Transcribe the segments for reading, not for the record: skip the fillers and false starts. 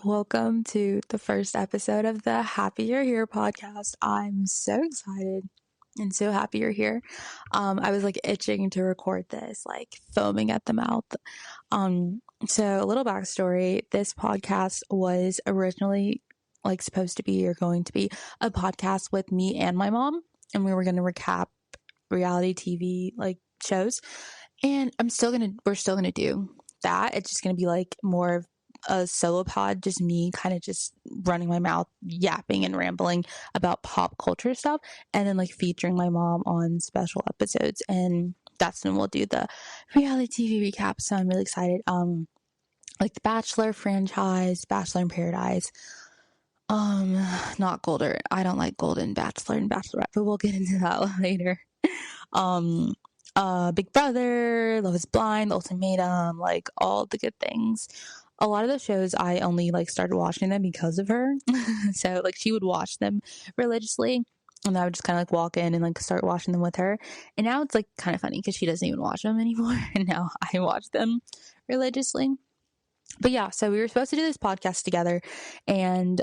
Welcome to the first episode of the Happy You're Here podcast. I'm so excited and so happy you're here. I was like itching to record this, like foaming at the mouth. So a little backstory. This podcast was originally like supposed to be or going to be a podcast with me and my mom, and we were going to recap reality TV like shows. And we're still gonna do that. It's just gonna be like more of a solo pod, just me kind of just running my mouth, yapping and rambling about pop culture stuff, and then like featuring my mom on special episodes. And that's when we'll do the reality TV recap. So I'm really excited. Like the Bachelor franchise, Bachelor in Paradise. Not Golden. I don't like Golden Bachelor and Bachelorette, but we'll get into that later. Big Brother, Love is Blind, The Ultimatum, like all the good things. A lot of the shows I only like started watching them because of her. So like she would watch them religiously, and I would just kind of like walk in and like start watching them with her. And now it's like kind of funny because she doesn't even watch them anymore, and now I watch them religiously. But yeah, so we were supposed to do this podcast together, and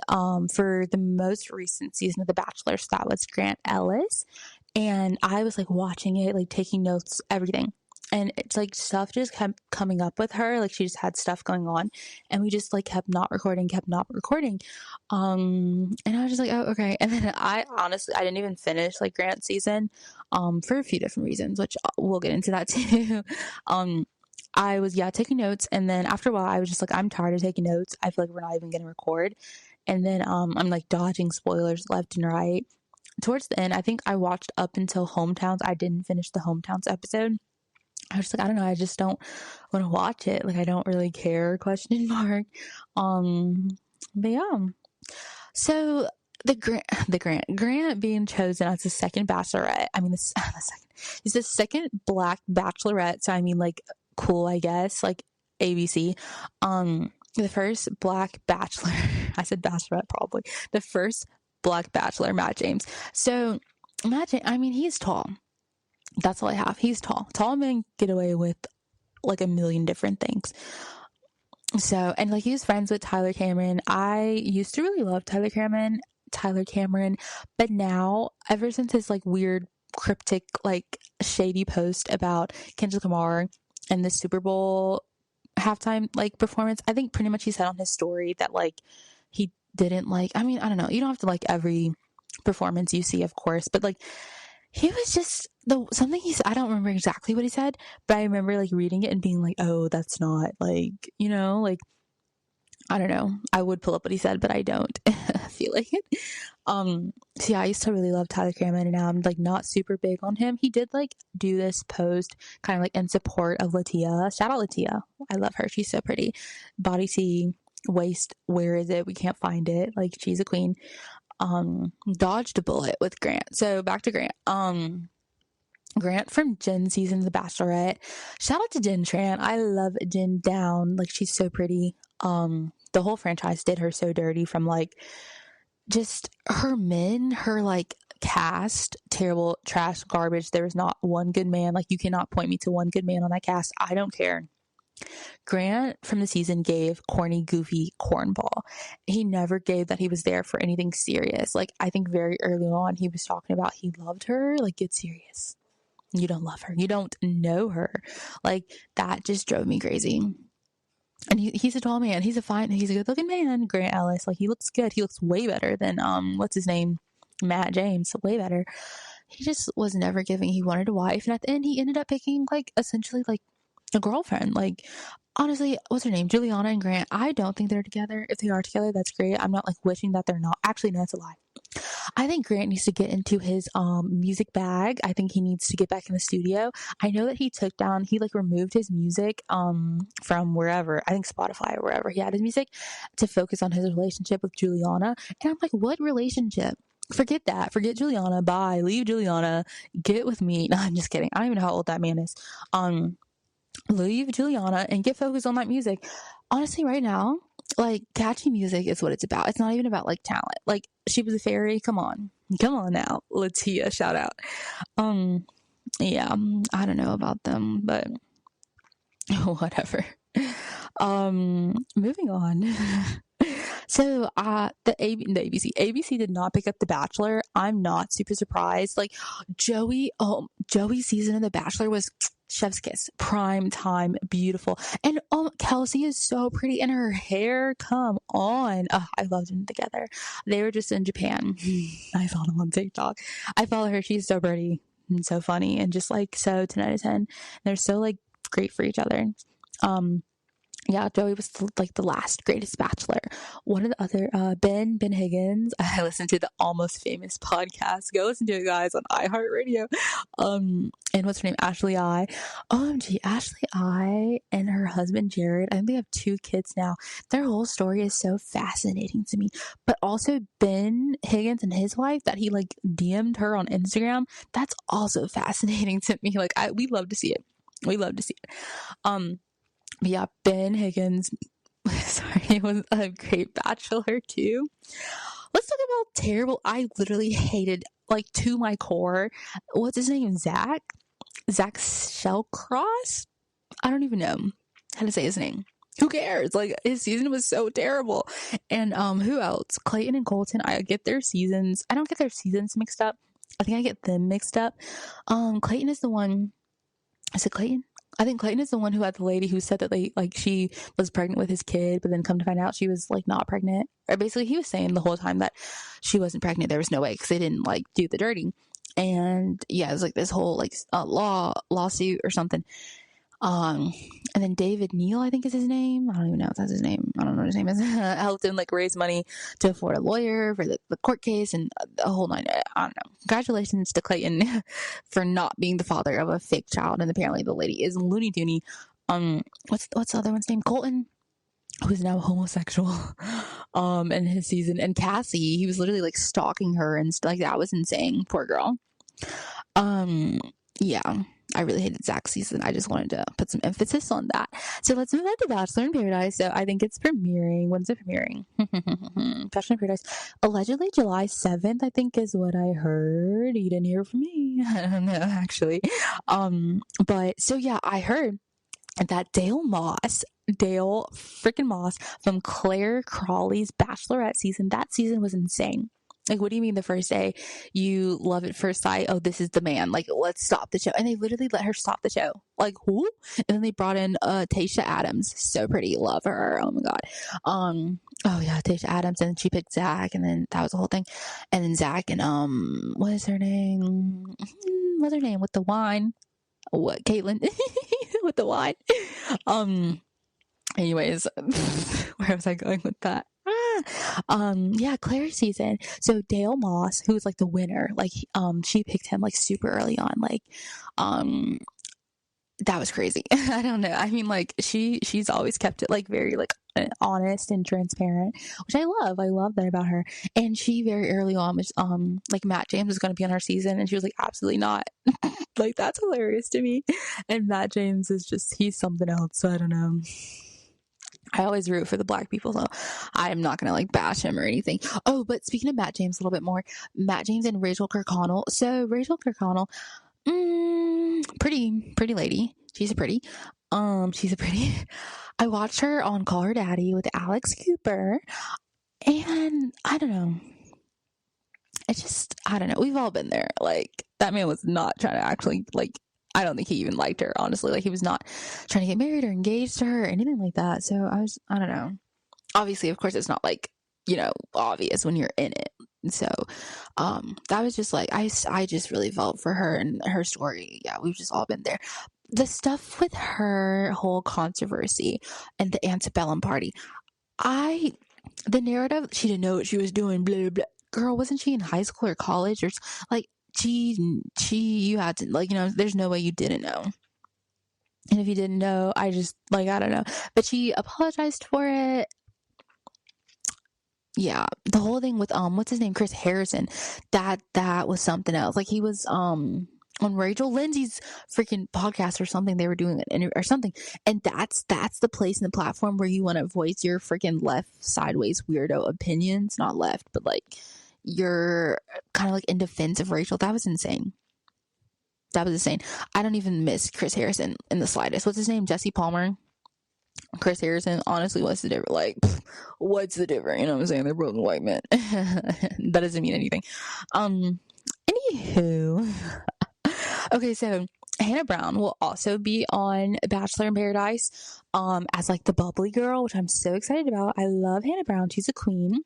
for the most recent season of The Bachelor, so that was Grant Ellis, and I was like watching it, like taking notes, everything. And it's like stuff just kept coming up with her. Like she just had stuff going on, and we just like kept not recording. And I was just like, oh, okay. And then I didn't even finish like Grant's season, for a few different reasons, which we'll get into that too. I was, taking notes. And then after a while, I was just like, I'm tired of taking notes. I feel like we're not even going to record. And then, I'm like dodging spoilers left and right. Towards the end, I think I watched up until Hometowns. I didn't finish the Hometowns episode. I was like, I don't know, I just don't want to watch it. Like, I don't really care, ? But yeah. So the Grant being chosen as the second bachelorette. I mean, he's the second black bachelorette. So I mean, like, cool, I guess, like ABC. The first black bachelor, I said bachelorette probably. The first black bachelor, Matt James. So Matt James, I mean, he's tall. That's all I have. He's tall. Tall men get away with like a million different things. So, and like he was friends with Tyler Cameron. I used to really love Tyler Cameron, but now ever since his like weird cryptic like shady post about Kendrick Lamar and the Super Bowl halftime like performance, I think pretty much he said on his story that like he didn't like, I mean, I don't know, you don't have to like every performance you see, of course, but like he was just something he said. I don't remember exactly what he said, but I remember like reading it and being like, oh, that's not like, like, I don't know. I would pull up what he said, but I don't feel like it. So yeah, I used to really love Tyler Cameron, and now I'm like not super big on him. He did like do this post kind of like in support of Latia. Shout out Latia. I love her. She's so pretty. Body T, waist, where is it? We can't find it. Like, she's a queen. Dodged a bullet with Grant. So back to Grant. Grant from Jen season The Bachelorette. Shout out to Jen Tran. I love Jen down. Like, she's so pretty. The whole franchise did her so dirty, from like just her men, her like cast, terrible, trash, garbage. There was not one good man. Like, you cannot point me to one good man on that cast. I don't care. Grant from the season gave corny, goofy cornball. He never gave that he was there for anything serious. Like, I think very early on he was talking about he loved her. Like, get serious. You don't love her. You don't know her. Like, that just drove me crazy. And he's a tall man. He's a good looking man. Grant Ellis. Like, he looks good. He looks way better than, what's his name? Matt James. Way better. He just was never giving. He wanted a wife. And at the end, he ended up picking, like, essentially, like, a girlfriend. Like, honestly, what's her name? Juliana and Grant. I don't think they're together. If they are together, that's great. I'm not like wishing that they're not. Actually, no, that's a lie. I think Grant needs to get into his music bag. I think he needs to get back in the studio. I know that he like removed his music from wherever, I think Spotify or wherever he had his music, to focus on his relationship with Juliana. And I'm like, what relationship? Forget that. Forget Juliana. Bye. Leave Juliana. Get with me. No, I'm just kidding. I don't even know how old that man is. Leave Juliana and get focused on that music. Honestly, right now, like, catchy music is what it's about. It's not even about like talent. Like, She Was a Fairy. Come on now, Latia. Shout out. Yeah, I don't know about them, but whatever. Moving on. So the ABC did not pick up The Bachelor. I'm not super surprised. Like Joey's season of The Bachelor was chef's kiss, prime time, beautiful. And Kelsey is so pretty, and her hair, come on. I loved them together. They were just in Japan. I saw them on TikTok. I follow her. She's so pretty and so funny and just like so 10 out of 10. They're so like great for each other. Yeah, Joey was like the last greatest Bachelor. One of the other, Ben Higgins. I listened to the Almost Famous podcast. Go listen to it, guys, on iHeartRadio. And what's her name? Ashley I. OMG, Ashley I and her husband Jared. I think they have 2 kids now. Their whole story is so fascinating to me. But also Ben Higgins and his wife, that he like DM'd her on Instagram. That's also fascinating to me. Like we love to see it. We love to see it. Yeah, Ben Higgins, sorry, was a great Bachelor too. Let's talk about terrible. I literally hated, like, to my core. What's his name? Zach Shellcross? I don't even know how to say his name. Who cares? Like, his season was so terrible. And who else? Clayton and Colton. I get their seasons. I don't get their seasons mixed up. I think I get them mixed up. Clayton is the one. Is it Clayton? I think Clayton is the one who had the lady who said that she was pregnant with his kid, but then come to find out she was like not pregnant. Or basically he was saying the whole time that she wasn't pregnant. There was no way because they didn't like do the dirty. And yeah, it was like this whole like lawsuit or something. And then David Neal, I think is his name. I don't even know if that's his name. I don't know what his name is. Helped him like raise money to afford a lawyer for the court case and the whole nine. I don't know. Congratulations to Clayton for not being the father of a fake child. And apparently the lady is Looney Dooney. What's the other one's name? Colton, who's now homosexual. In his season. And Cassie, he was literally like stalking her and like that was insane. Poor girl. Yeah. I really hated Zach's season. I just wanted to put some emphasis on that. So let's move on to Bachelor in Paradise. So I think it's premiering. When's it premiering? Bachelor in Paradise. Allegedly July 7th, I think is what I heard. You didn't hear from me. I don't know, actually. But so yeah, I heard that Dale freaking Moss from Claire Crawley's Bachelorette season, that season was insane. Like, what do you mean the first day you love at first sight? Oh, this is the man. Like, let's stop the show. And they literally let her stop the show. Like, who? And then they brought in Tayshia Adams. So pretty. Love her. Oh, my God. Oh, yeah, Tayshia Adams. And then she picked Zach. And then that was the whole thing. And then Zach and, what is her name? What's her name? With the wine. What? Caitlin. With the wine. Anyways, where was I going with that? Yeah, Claire's season. So Dale Moss, who was like the winner, like she picked him like super early on, like that was crazy. I don't know. I mean, like she's always kept it like very like honest and transparent, which I love. I love that about her. And she very early on was like Matt James was going to be on our season, and she was like, absolutely not. Like, that's hilarious to me. And Matt James is just, he's something else. So I don't know. I always root for the black people, so I'm not gonna like bash him or anything. Oh, but speaking of Matt James a little bit more, Matt James and Rachel Kirkconnell. So Rachel Kirkconnell, pretty lady. She's a pretty. I watched her on Call Her Daddy with Alex Cooper, and I don't know. I don't know. We've all been there. Like, that man was not trying to actually like. I don't think he even liked her, honestly. Like, he was not trying to get married or engaged to her or anything like that. So I don't know. Obviously, of course, it's not like, you know, obvious when you're in it. So, that was just like, I just really felt for her and her story. Yeah, we've just all been there. The stuff with her whole controversy and the antebellum party, the narrative, she didn't know what she was doing, blah, blah, blah. Girl, wasn't she in high school or college or like, you had to, like, you know, there's no way you didn't know. And if you didn't know, I don't know. But she apologized for it. Yeah, the whole thing with what's his name, Chris Harrison, that was something else. Like, he was on Rachel Lindsay's freaking podcast or something. They were doing an interview or something, and that's the place in the platform where you want to voice your freaking left sideways weirdo opinions. Not left, but like, you're kind of like in defense of Rachel. That was insane. I don't even miss Chris Harrison in the slightest. What's his name? Jesse Palmer. Chris Harrison, honestly, what's the difference? Like, what's the difference? You know what I'm saying? They're both white men. That doesn't mean anything. Anywho. Okay, so Hannah Brown will also be on Bachelor in Paradise as like the bubbly girl, which I'm so excited about. I love Hannah Brown. She's a queen.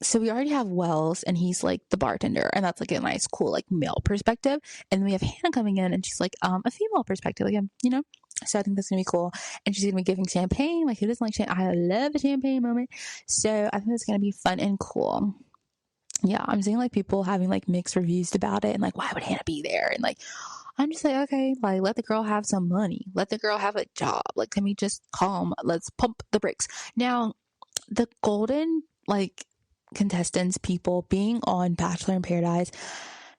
So we already have Wells, and he's like the bartender, and that's like a nice, cool, like male perspective. And then we have Hannah coming in, and she's like a female perspective again, you know. So I think that's gonna be cool. And she's gonna be giving champagne. Like, who doesn't like champagne? I love the champagne moment. So I think that's gonna be fun and cool. Yeah, I'm seeing like people having like mixed reviews about it, and like, why would Hannah be there? And like, I'm just like, okay, like, let the girl have some money, let the girl have a job. Like, can we just calm? Let's pump the brakes. Now, the golden like contestants, people being on Bachelor in Paradise,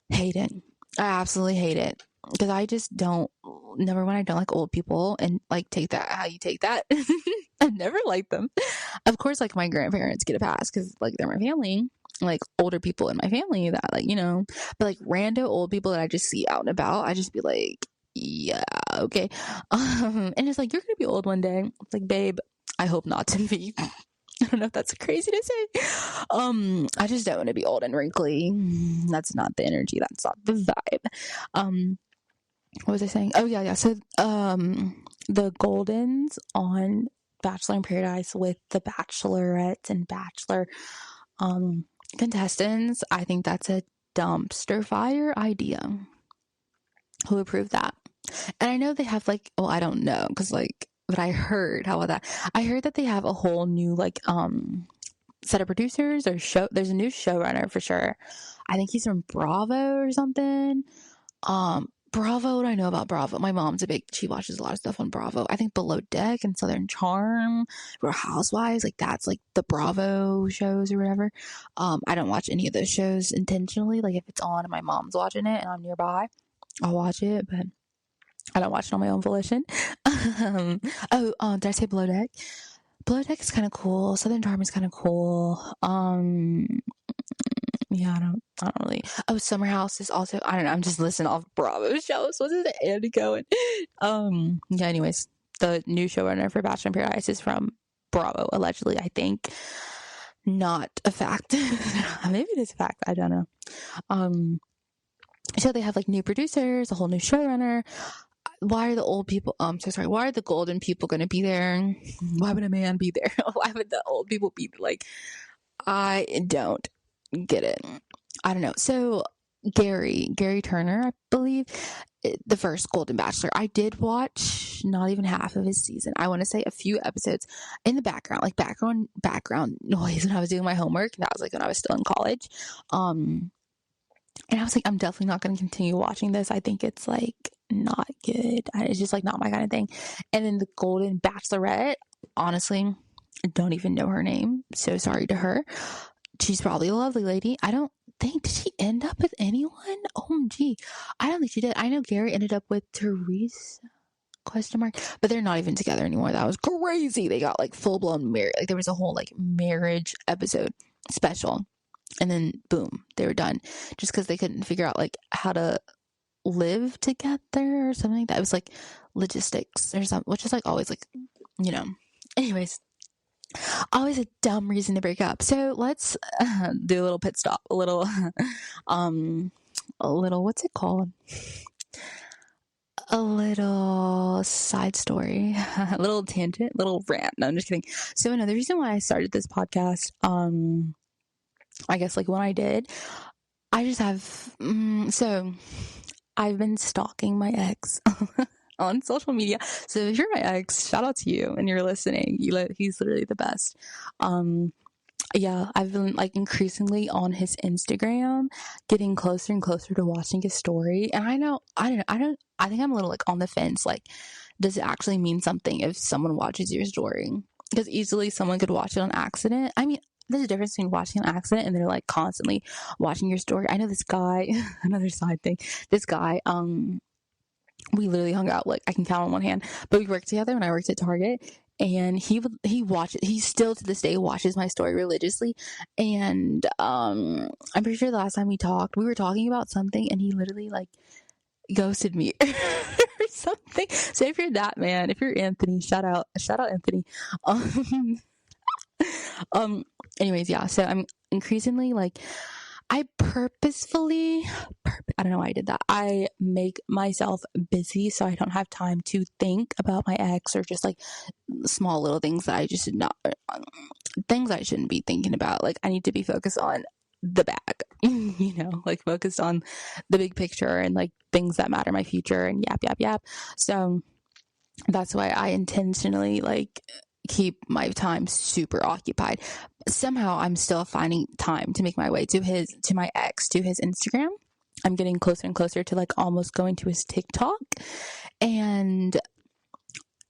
hate it. I absolutely hate it, because I just don't. Number one, I don't like old people, and like, take that how you take that. I never liked them. Of course, like, my grandparents get a pass because like they're my family, like older people in my family that, like, you know, but like rando old people that I just see out and about, I just be like, yeah, okay. And it's like, you're gonna be old one day. It's like, babe, I hope not to be. I don't know if that's crazy to say. I just don't want to be old and wrinkly. That's not the energy. That's not the vibe. What was I saying? Oh yeah. So the Goldens on Bachelor in Paradise with the Bachelorettes and Bachelor contestants, I think that's a dumpster fire idea. Who approved that? And I know they have like, well, I don't know, because like, but I heard, how about that? I heard that they have a whole new like set of producers or show. There's a new showrunner for sure. I think he's from Bravo or something. Bravo, what do I know about Bravo? My mom's she watches a lot of stuff on Bravo. I think Below Deck and Southern Charm, Real Housewives, like that's like the Bravo shows or whatever. I don't watch any of those shows intentionally. Like, if it's on and my mom's watching it and I'm nearby, I'll watch it, but I don't watch it on my own volition. Did I say Below Deck? Below Deck is kind of cool. Southern Charm is kind of cool. Yeah, I don't really. Oh, Summer House is also, I don't know. I'm just listening off Bravo shows. What's it, Andy going? Yeah, anyways, the new showrunner for Bachelor in Paradise is from Bravo, allegedly, I think. Not a fact. Maybe it is a fact. I don't know. So they have like new producers, a whole new showrunner. Why are the old people, why are the golden people going to be there? Why would a man be there? Why would the old people be like, I don't get it. I don't know. So Gary Turner, I believe, the first Golden Bachelor, I did watch not even half of his season. I want to say a few episodes in the background, like background noise when I was doing my homework. That was like when I was still in college. And I was like, I'm definitely not going to continue watching this. I think it's like not good. It's just like not my kind of thing. And then the Golden Bachelorette, honestly, I don't even know her name. So sorry to her. She's probably a lovely lady. I don't think, did she end up with anyone? OMG. I don't think she did. I know Gary ended up with Teresa, ? But they're not even together anymore. That was crazy. They got like full blown married. Like, there was a whole like marriage episode special. And then boom, they were done, just because they couldn't figure out like how to live together or something like that. It was like logistics or something, which is like always like, you know. Anyways, always a dumb reason to break up. So let's do a little pit stop, a little what's it called? A little side story, a little tangent, little rant. No, I'm just kidding. So another reason why I started this podcast, I guess like when I did, I just have, so I've been stalking my ex on social media. So if you're my ex, shout out to you and you're listening. He's literally the best. Yeah, I've been like increasingly on his Instagram, getting closer and closer to watching his story. And I think I'm a little like on the fence. Like, does it actually mean something if someone watches your story? Because easily someone could watch it on accident. I mean, there's a difference between watching an accident and they're like constantly watching your story. I know this guy, another side thing, this guy, we literally hung out, like I can count on one hand, but we worked together when I worked at Target, and he still to this day watches my story religiously. And I'm pretty sure the last time we talked, we were talking about something and he literally like ghosted me or something. So if you're that man, if you're Anthony, shout out Anthony. Um, anyways, yeah. So I'm increasingly like, I purposefully, I don't know why I did that. I make myself busy so I don't have time to think about my ex or just like small little things that I just should not, things I shouldn't be thinking about. Like I need to be focused on the bag, you know, like focused on the big picture and like things that matter, my future and yap. So that's why I intentionally like keep my time super occupied. Somehow I'm still finding time to make my way to my ex, to his Instagram. I'm getting closer and closer to like almost going to his TikTok and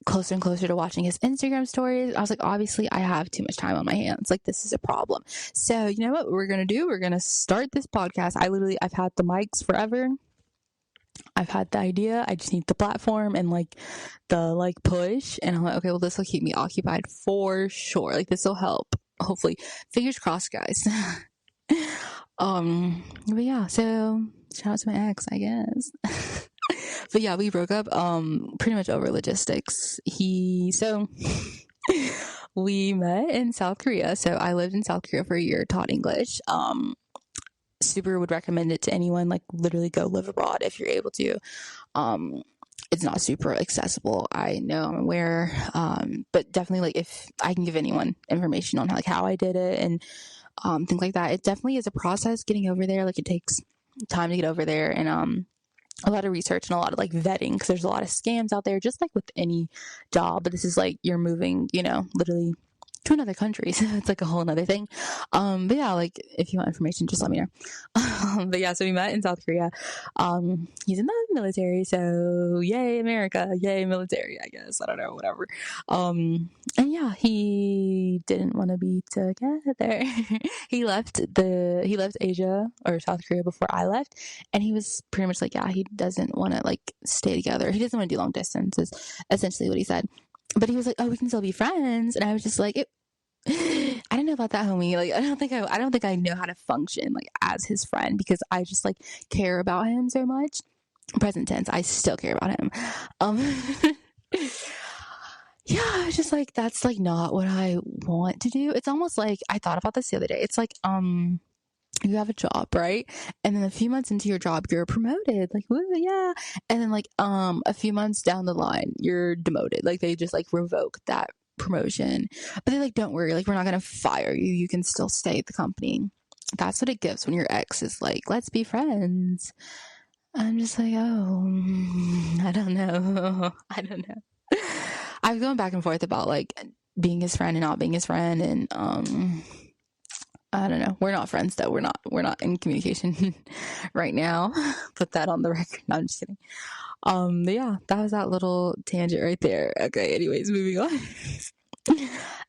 closer and closer to watching his Instagram stories. I was like, obviously I have too much time on my hands. Like this is a problem. So you know what we're going to do? We're going to start this podcast. I've had the mics forever. I've had the idea. I just need the platform and like the like push. And I'm like, okay, well, this will keep me occupied for sure. Like this will help. Hopefully, fingers crossed, guys. But yeah. So shout out to my ex, I guess. But yeah, we broke up. Pretty much over logistics. We met in South Korea. So I lived in South Korea for a year, taught English. Super would recommend it to anyone. Like literally go live abroad if you're able to. It's not super accessible, I know, I'm aware, but definitely like if I can give anyone information on how I did it and things like that, it definitely is a process getting over there. Like it takes time to get over there and a lot of research and a lot of like vetting because there's a lot of scams out there, just like with any job. But this is like you're moving, you know, literally to another country, so it's like a whole nother thing. But yeah, like if you want information, just let me know. But yeah, so we met in South Korea. He's in the military, so yay America, yay military, I guess. I don't know, whatever. And yeah, he didn't want to be together. He left Asia or South Korea before I left, and he was pretty much like, yeah, he doesn't want to like stay together. He doesn't want to do long distance, is essentially what he said. But he was like, oh, we can still be friends. And I was just like, I don't know about that, homie. Like, I don't think I know how to function like as his friend because I just like care about him so much. Present tense, I still care about him. Yeah, I was just like, that's like not what I want to do. It's almost like I thought about this the other day. It's like, you have a job, right? And then a few months into your job, you're promoted. Like, woo, yeah. And then like, a few months down the line, you're demoted. Like they just like revoke that promotion. But they're like, don't worry. Like, we're not going to fire you. You can still stay at the company. That's what it gives when your ex is like, let's be friends. I'm just like, oh, I don't know. I've gone back and forth about like being his friend and not being his friend. And, I don't know. We're not friends though. We're not in communication right now. Put that on the record. No, I'm just kidding. But yeah, that was that little tangent right there. Okay, anyways, moving on.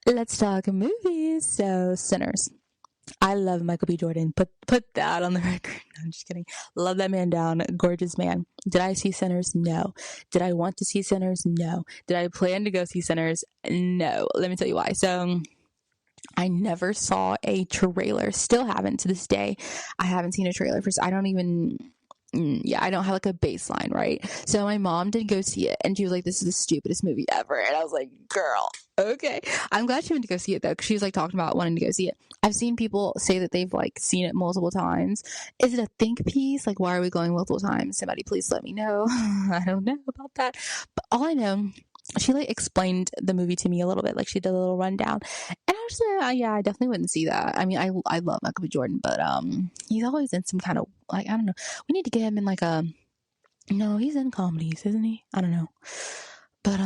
Let's talk movies. So Sinners. I love Michael B. Jordan. Put that on the record. No, I'm just kidding. Love that man down. Gorgeous man. Did I see Sinners? No. Did I want to see Sinners? No. Did I plan to go see Sinners? No. Let me tell you why. So I never saw a trailer. Still haven't to this day. I haven't seen a trailer for. I don't have like a baseline, right? So my mom did go see it, and she was like, "This is the stupidest movie ever." And I was like, "Girl, okay." I'm glad she went to go see it though, because she was like talking about wanting to go see it. I've seen people say that they've like seen it multiple times. Is it a think piece? Like, why are we going multiple times? Somebody please let me know. I don't know about that, but all I know, she like explained the movie to me a little bit, like she did a little rundown, and I was like, yeah, I definitely wouldn't see that. I mean, I love Michael B. Jordan, but he's always in some kind of like, I don't know. We need to get him in like a, no, he's in comedies, isn't he? I don't know, but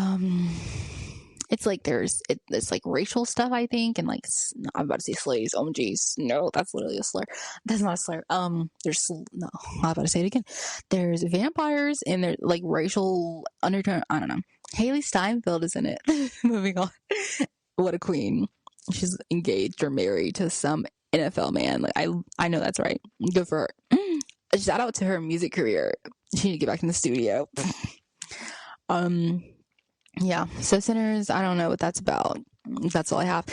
it's like it's like racial stuff, I think, and like I'm about to say slaves. Oh geez, no, that's literally a slur. That's not a slur. I'm about to say it again. There's vampires and there's like racial undertone. I don't know. Haley Steinfeld is in it. Moving on. What a queen. She's engaged or married to some NFL man. Like I know that's right. Good for her. Shout out to her music career. She need to get back in the studio. Yeah, so Sinners, I don't know what that's about. That's all I have.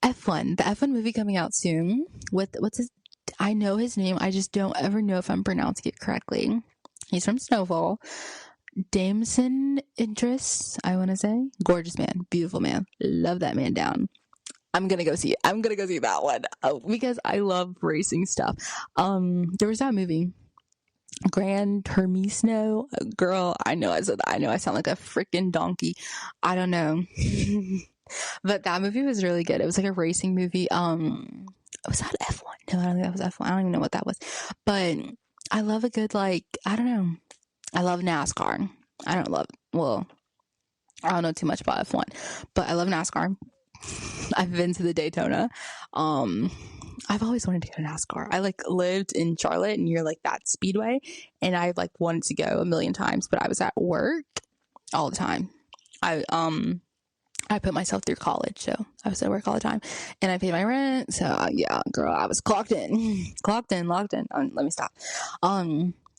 F1, the F1 movie coming out soon. What's his? I know his name. I just don't ever know if I'm pronouncing it correctly. He's from Snowfall. Damson Idris, I want to say. Gorgeous man, beautiful man. Love that man down. I'm gonna go see it. I'm gonna go see that one because I love racing stuff. There was that movie, Gran Turismo. Girl, I know I said that. I know I sound like a freaking donkey. I don't know. But that movie was really good. It was like a racing movie. Was that F1? No, I don't think that was F1. I don't even know what that was. But I love a good, like, I don't know. I love NASCAR. I don't know too much about F1, but I love NASCAR. I've been to the Daytona. I've always wanted to go to NASCAR. I like lived in Charlotte near like that speedway, and I like wanted to go a million times, but I was at work all the time. I put myself through college, so I was at work all the time, and I paid my rent. So yeah, girl, I was clocked in. Locked in. Let me stop.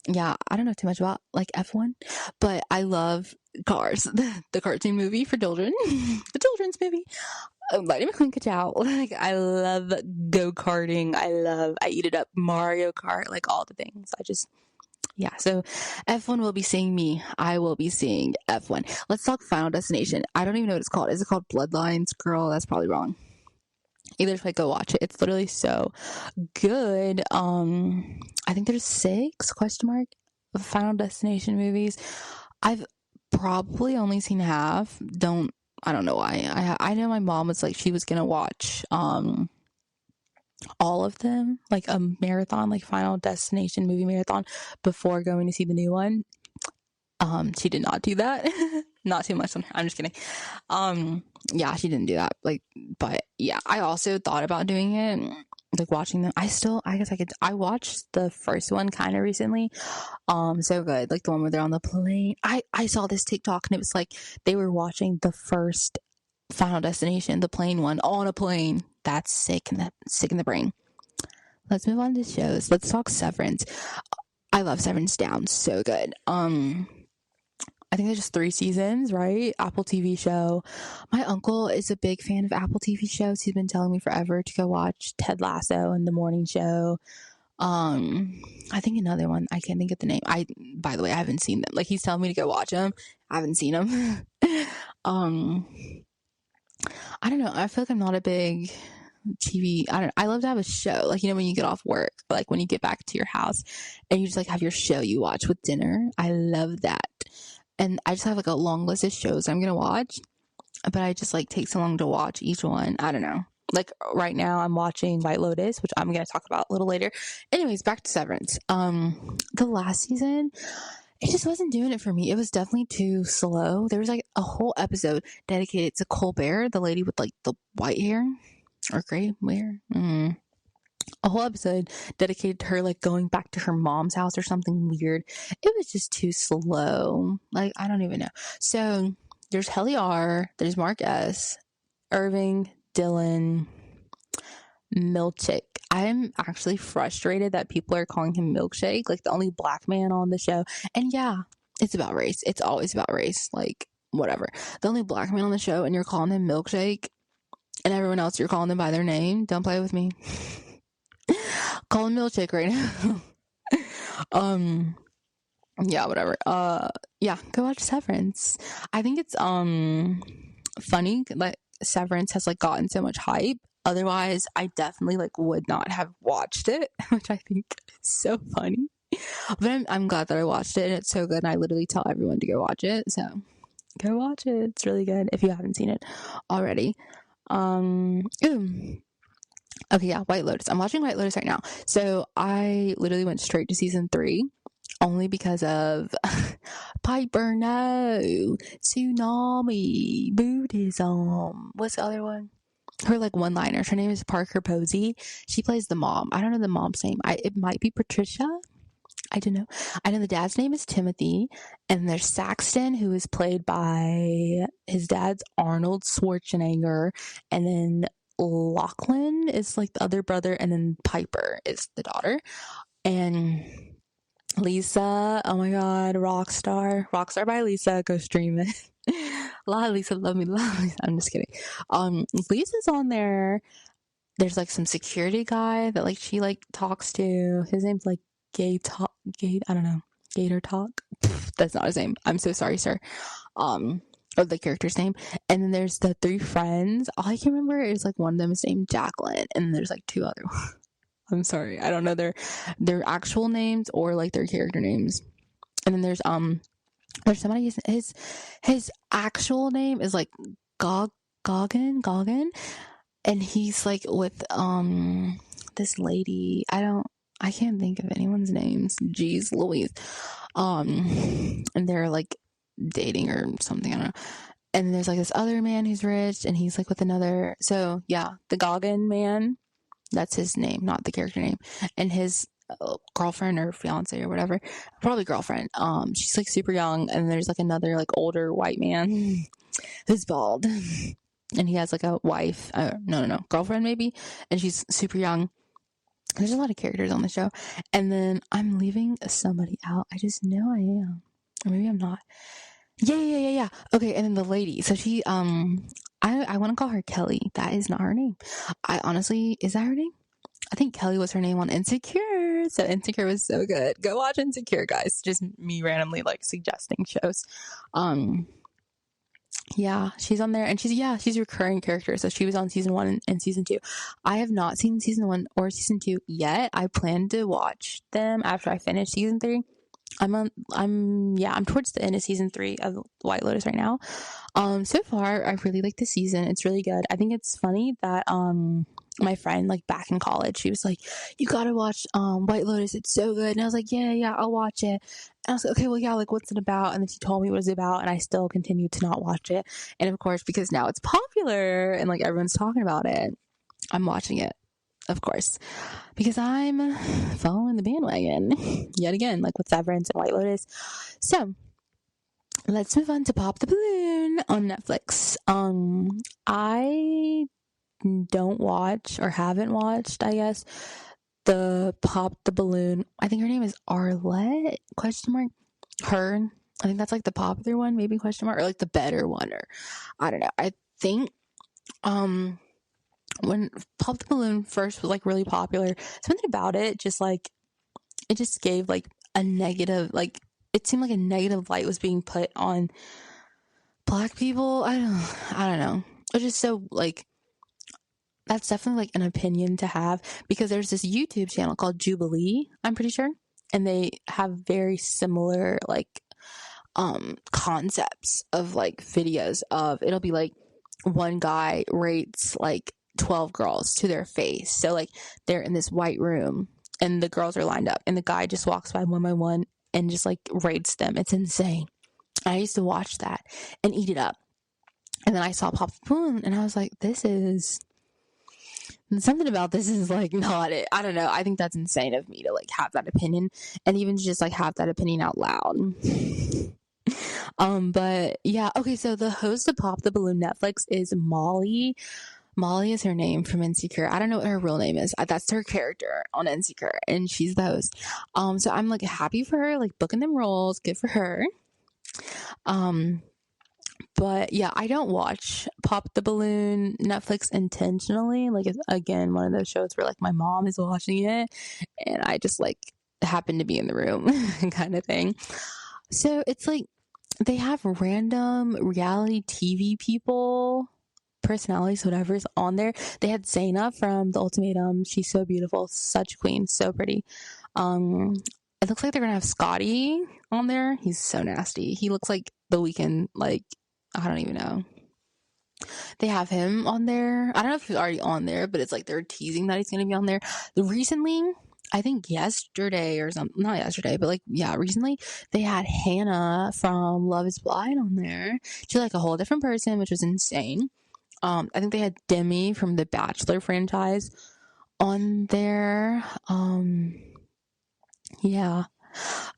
Yeah, I don't know too much about like F1, but I love Cars, the cartoon movie for children, the children's movie. Lightning McQueen ka-chow. Like, I love go-karting. I eat it up. Mario Kart, like all the things. Yeah, so F1 will be seeing me. I will be seeing F1. Let's talk Final Destination. I don't even know what it's called. Is it called Bloodlines? Girl, that's probably wrong. Either way, go watch it. It's literally so good. I think there's 6 of Final Destination movies. I've probably only seen half. I don't know why. I know my mom was like, she was gonna watch all of them, like a marathon, like Final Destination movie marathon before going to see the new one. She did not do that. Not too much on her. I'm just kidding. Yeah, she didn't do that. Like, but yeah, I also thought about doing it, like watching them. I watched the first one kind of recently. So good. Like the one where they're on the plane. I saw this TikTok and it was like they were watching the first Final Destination, the plane one, on a plane. That's sick in the brain. Let's move on to shows. Let's talk Severance. I love Severance down. So good. I think there's just 3 seasons, right? Apple TV show. My uncle is a big fan of Apple TV shows. He's been telling me forever to go watch Ted Lasso and The Morning Show. I think another one. I can't think of the name. By the way, I haven't seen them. Like, he's telling me to go watch them. I haven't seen them. I don't know. I feel like I'm not a big TV. I love to have a show. Like, you know, when you get off work, like when you get back to your house and you just like have your show you watch with dinner. I love that. And I just have like a long list of shows I'm gonna watch, but I just like take so long to watch each one. I don't know. Like right now I'm watching White Lotus, which I'm gonna talk about a little later. Anyways, back to Severance. The last season, it just wasn't doing it for me. It was definitely too slow. There was like a whole episode dedicated to Colbert, the lady with like the white hair or gray hair. A whole episode dedicated to her like going back to her mom's house or something weird. It was just too slow. Like, I don't even know. So there's Helly R, there's Mark S, Irving, Dylan, Milkshake. I'm actually frustrated that people are calling him Milkshake, like the only black man on the show. And yeah, it's about race. It's always about race. Like, whatever. The only black man on the show and you're calling him Milkshake, and everyone else you're calling them by their name. Don't play with me. Call him Milkshake right now. Yeah, whatever. Yeah, go watch Severance. I think it's funny that Severance has like gotten so much hype. Otherwise, I definitely like would not have watched it, which I think is so funny. But I'm glad that I watched it, and it's so good. And I literally tell everyone to go watch it. So go watch it. It's really good if you haven't seen it already. Okay, yeah, White Lotus. I'm watching White Lotus right now. So I literally went straight to season 3 only because of Piper, no, Tsunami, Buddhism. What's the other one? Her like one-liners. Her name is Parker Posey. She plays the mom. I don't know the mom's name. It might be Patricia. I don't know. I know the dad's name is Timothy, and there's Saxton, who is played by his dad's Arnold Schwarzenegger, and then Lachlan is like the other brother, and then Piper is the daughter. And Lisa, oh my god, Rockstar by Lisa, go stream it. La Lisa, love me, love Lisa. I'm just kidding. Lisa's on there. There's like some security guy that like she like talks to. His name's like I don't know, Gator Talk. That's not his name. I'm so sorry, sir. Or the character's name. And then there's the 3 friends. All I can remember is like one of them is named Jacqueline, and there's like 2 other ones. I'm sorry, I don't know their actual names or like their character names. And then there's somebody, his actual name is like Goggin, and he's like with this lady. I can't think of anyone's names. Jeez Louise. And they're like dating or something, I don't know. And there's like this other man who's rich, and he's like with another. So yeah, the Goggin man, that's his name, not the character name. And his girlfriend or fiance or whatever, probably girlfriend, she's like super young. And there's like another like older white man who's bald, and he has like a wife, girlfriend maybe, and she's super young. There's a lot of characters on the show. And then I'm leaving somebody out. I just know I am, or maybe I'm not. Yeah. Okay, and then the lady. So she, I want to call her Kelly. That is not her name. Is that her name? I think Kelly was her name on Insecure. So Insecure was so good. Go watch Insecure, guys. Just me randomly like suggesting shows. Yeah, she's on there, and she's a recurring character. So she was on season 1 and season 2. I have not seen season 1 or season 2 yet. I plan to watch them after I finish season 3. I'm towards the end of season 3 of White Lotus right now. So far I really like the season. It's really good. I think it's funny that my friend, like back in college, she was like, you gotta watch White Lotus, it's so good. And I was like, yeah, I'll watch it. And I was like, okay, well, yeah, like what's it about? And then she told me what it was about, and I still continue to not watch it. And of course, because now it's popular and like everyone's talking about it, I'm watching it, of course, because I'm following the bandwagon yet again, like with Severance and White Lotus. So let's move on to Pop the Balloon on Netflix. I don't watch, or haven't watched, I guess, the Pop the Balloon. I think her name is Arlette, ? Her. I think that's like the popular one, maybe ? Or like the better one, or I don't know. I think when Pop the Balloon first was like really popular, something about it just like, it just gave like a negative, like it seemed like a negative light was being put on Black people. I don't know. It's just so like, that's definitely like an opinion to have, because there's this YouTube channel called Jubilee, I'm pretty sure, and they have very similar like concepts of like videos of, it'll be like one guy rates like 12 girls to their face. So like they're in this white room and the girls are lined up, and the guy just walks by one by one and just like rates them. It's insane. I used to watch that and eat it up. And then I saw Pop the Balloon, and I was like, something about this is like not it. I don't know. I think that's insane of me to like have that opinion, and even to just like have that opinion out loud. But yeah, okay, so the host of Pop the Balloon Netflix is Molly. Molly is her name from Insecure. I don't know what her real name is. That's her character on Insecure, and she's the host. So I'm like happy for her, like booking them roles. Good for her. But yeah, I don't watch Pop the Balloon Netflix intentionally. Like, it's again one of those shows where like my mom is watching it and I just like happen to be in the room kind of thing. So it's like they have random reality TV people, personalities, whatever's on there. They had Zaina from The Ultimatum. She's so beautiful, such a queen, so pretty. It looks like they're gonna have Scotty on there. He's so nasty. He looks like The Weeknd, like, I don't even know. They have him on there. I don't know if he's already on there, but it's like they're teasing that he's going to be on there. Recently, I think yesterday or something, not yesterday, but like, yeah, recently, they had Hannah from Love is Blind on there. She's like a whole different person, which was insane. I think they had Demi from the Bachelor franchise on there. Yeah.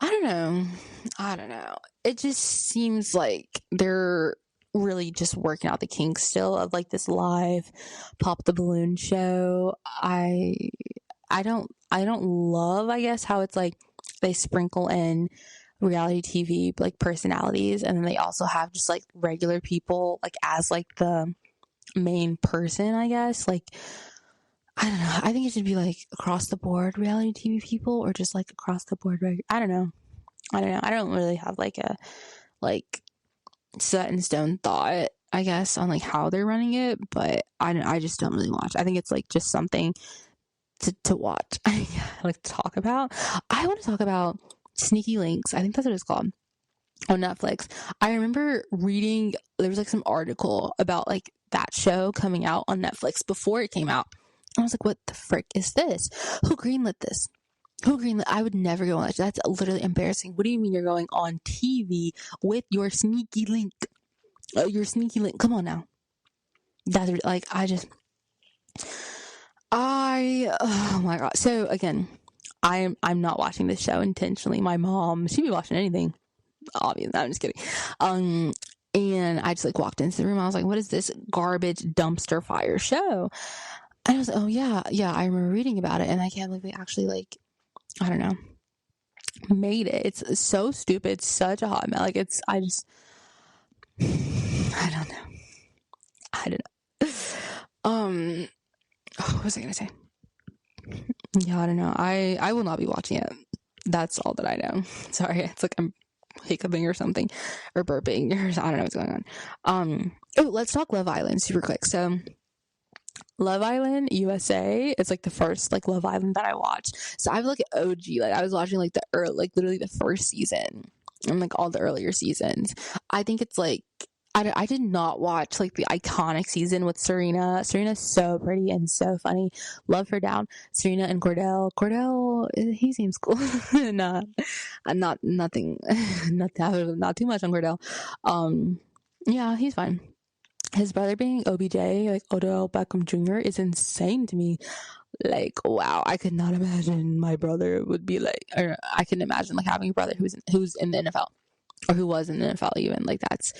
I don't know. It just seems like they're really just working out the kinks still of like this live Pop the Balloon show. I don't love, I guess, how it's like they sprinkle in reality TV like personalities, and then they also have just like regular people like as like the main person, I guess. Like, I don't know. I think it should be like across the board reality TV people, or just like across the board. I don't know. I don't know. I don't really have like a like set in stone thought, I guess, on like how they're running it, but I just don't really watch. I think it's like just something to watch. Like talk about. I want to talk about Sneaky Links. I think that's what it's called on Netflix. I remember reading, there was like some article about like that show coming out on Netflix before it came out. I was like, what the frick is this? Who greenlit this? Who greenlit? I would never go on that show. That's literally embarrassing. What do you mean you're going on TV with your sneaky link? Your sneaky link. Come on now. That's like, oh my god. So again, I'm not watching this show intentionally. My mom, she'd be watching anything. Obviously, I'm just kidding. And I just like walked into the room. I was like, what is this garbage dumpster fire show? And I was like, oh yeah, I remember reading about it, and I can't believe they actually like, I don't know, made it. It's so stupid, such a hot mess. Like I don't know. What was I gonna say? Yeah, I don't know. I will not be watching it. That's all that I know. Sorry, it's like I'm hiccuping or something, or burping, or I don't know what's going on. Let's talk Love Island super quick. So Love Island USA, it's like the first like Love Island that I watched. So I was like OG, like I was watching like the early, like literally the first season and like all the earlier seasons. I think it's like I did not watch like the iconic season with Serena. Serena's so pretty and so funny. Love her down. Serena and Cordell, he seems cool. not nothing, not too much on Cordell. Yeah, he's fine. His brother being OBJ, like Odell Beckham Jr., is insane to me. Like, wow, I could not imagine my brother would be like, or I couldn't imagine like having a brother who's in the NFL, or who was in the NFL even. Like, that's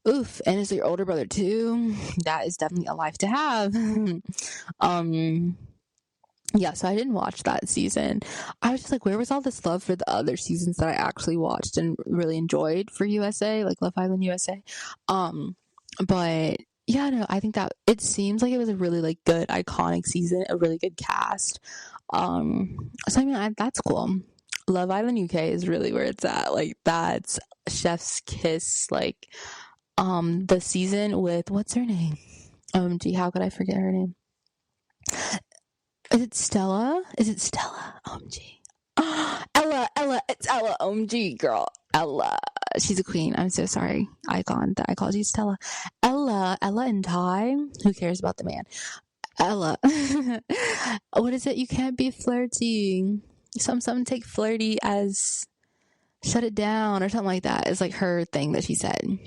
oof. And it's your older brother too. That is definitely a life to have. Yeah, so I didn't watch that season. I was just like, where was all this love for the other seasons that I actually watched and really enjoyed for USA, like Love Island USA? But yeah, no, I think that it seems like it was a really like good iconic season, a really good cast. So I mean, that's cool. Love Island UK is really where it's at. Like, that's chef's kiss. Like, the season with, what's her name? OMG, how could I forget her name? Is it Stella? OMG. Ella, it's Ella. OMG, girl. Ella. She's a queen. I'm so sorry. Icon that I called you Stella. Ella and Ty. Who cares about the man? Ella. What is it? You can't be flirty. Some take flirty as shut it down or something like that. It's like her thing that she said.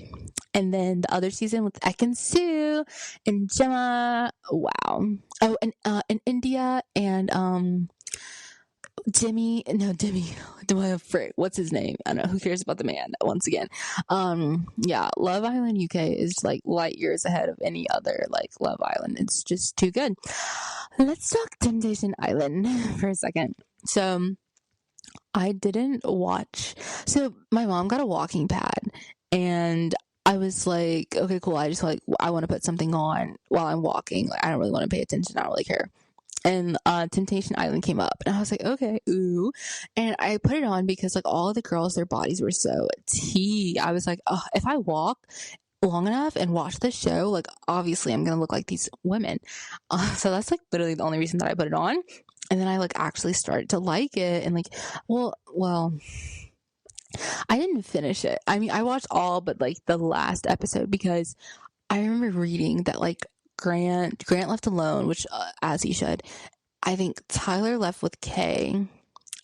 And then the other season with Ek and Sue and Gemma. Wow. Oh, and India and Demi. What's his name? I don't know. Who cares about the man? Once again. Yeah, Love Island UK is like light years ahead of any other like Love Island. It's just too good. Let's talk Temptation Island for a second. So I didn't watch. So my mom got a walking pad, and I was like, okay, cool. I just like, I want to put something on while I'm walking. Like, I don't really want to pay attention. I don't really care. And Temptation Island came up, and I was like, okay, ooh. And I put it on because like all of the girls, their bodies were so tea. I was like, oh, if I walk long enough and watch this show, like obviously I'm gonna look like these women. So that's like literally the only reason that I put it on. And then I like actually started to like it, and like, well, I didn't finish it. I mean, I watched all but like the last episode, because I remember reading that like Grant left alone, which as he should. I think Tyler left with Kay,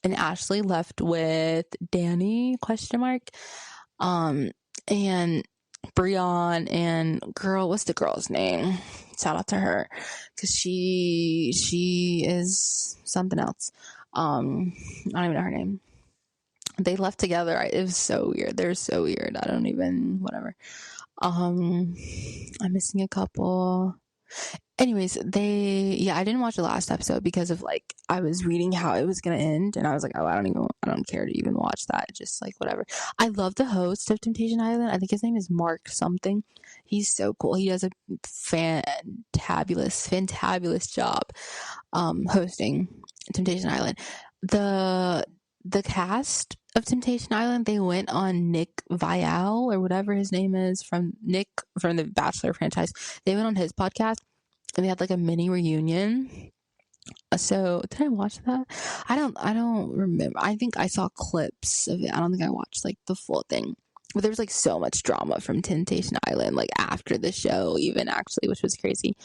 and Ashley left with Danny ? And Brian and girl, what's the girl's name? Shout out to her, because she is something else. I don't even know her name. They left together. It was so weird. They're so weird. I don't even, whatever. I'm missing a couple. Anyways, I didn't watch the last episode because of like, I was reading how it was going to end, and I was like, oh, I don't care to even watch that. Just like, whatever. I love the host of Temptation Island. I think his name is Mark something. He's so cool. He does a fantabulous job, hosting Temptation Island. the cast of Temptation Island, they went on Nick Viall or whatever his name is from the Bachelor franchise. They went on his podcast and they had like a mini reunion. So did I watch that? I don't remember. I think I saw clips of it. I don't think I watched like the full thing. But there was like so much drama from Temptation Island, like after the show, even actually, which was crazy.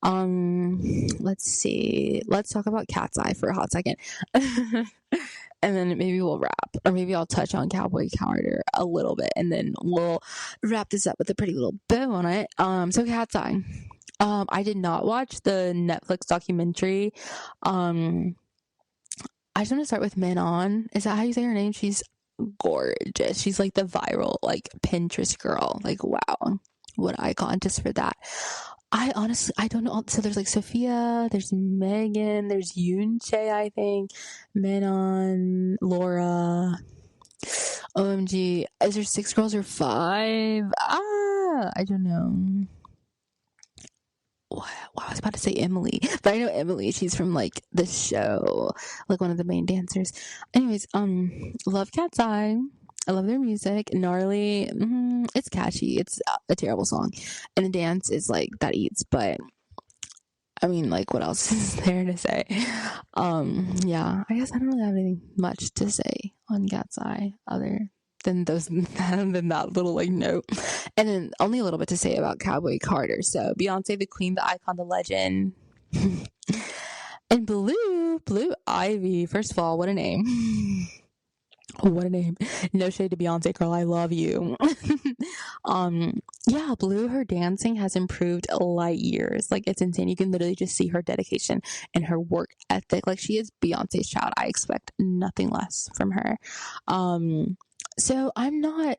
Let's see. Let's talk about Cat's Eye for a hot second. And then maybe we'll wrap, or maybe I'll touch on Cowboy Carter a little bit, and then we'll wrap this up with a pretty little bow on it. So Cat's Eye. I did not watch the Netflix documentary. I just want to start with Manon. Is that how you say her name? She's gorgeous. She's like the viral, like Pinterest girl. Like, wow, what icon just for that. I don't know. So there's like Sophia, there's Megan, there's Yunche, I think, Manon, Laura. OMG, is there 6 girls or 5? I don't know. Wow, I was about to say Emily, but I know Emily, she's from like the show, like one of the main dancers. Anyways, love Cat's Eye. I love their music. Gnarly, it's catchy. It's a terrible song, and the dance is like that eats. But I mean, like, what else is there to say? Yeah, I guess I don't really have anything much to say on Cat's Eye other than that little like note, and then only a little bit to say about Cowboy Carter. So Beyonce, the queen, the icon, the legend, and Blue Ivy. First of all, what a name! What a name. No shade to Beyonce, girl, I love you. Yeah, Blue, her dancing has improved light years. Like, it's insane. You can literally just see her dedication and her work ethic. Like, she is Beyonce's child. I expect nothing less from her. So I'm not,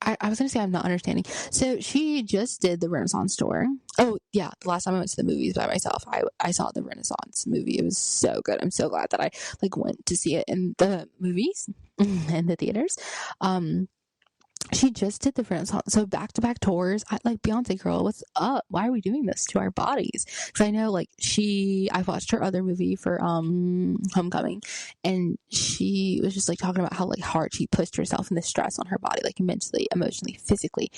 I was going to say I'm not understanding. So she just did the Renaissance tour. Oh, yeah. The last time I went to the movies by myself, I saw the Renaissance movie. It was so good. I'm so glad that I like went to see it in the movies and the theaters. She just did the Renaissance, so back-to-back tours. Like, Beyonce, girl, what's up? Why are we doing this to our bodies? Because I know, like, I've watched her other movie for Homecoming, and she was just like talking about how like hard she pushed herself in the stress on her body, like mentally, emotionally, physically.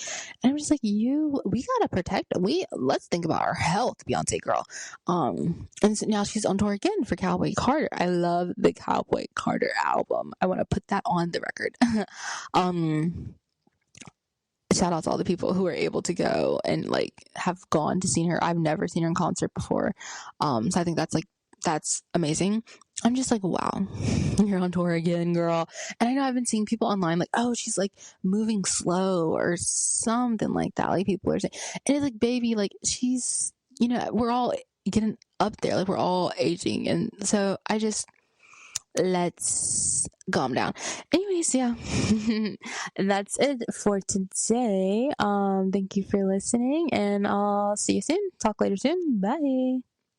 And I'm just like, we gotta protect them. Let's think about our health, Beyonce, girl. And so now she's on tour again for Cowboy Carter. I love the Cowboy Carter album. I want to put that on the record. Shout out to all the people who were able to go and like have gone to see her. I've never seen her in concert before. So I think that's amazing. I'm just like, wow, you're on tour again, girl. And I know I've been seeing people online like, oh, she's like moving slow or something like that. Like, people are saying, and it's like, baby, like, she's, we're all getting up there. Like, we're all aging. And so let's calm down. Anyways, yeah. That's it for today. Thank you for listening, and I'll see you soon. Talk later soon. Bye.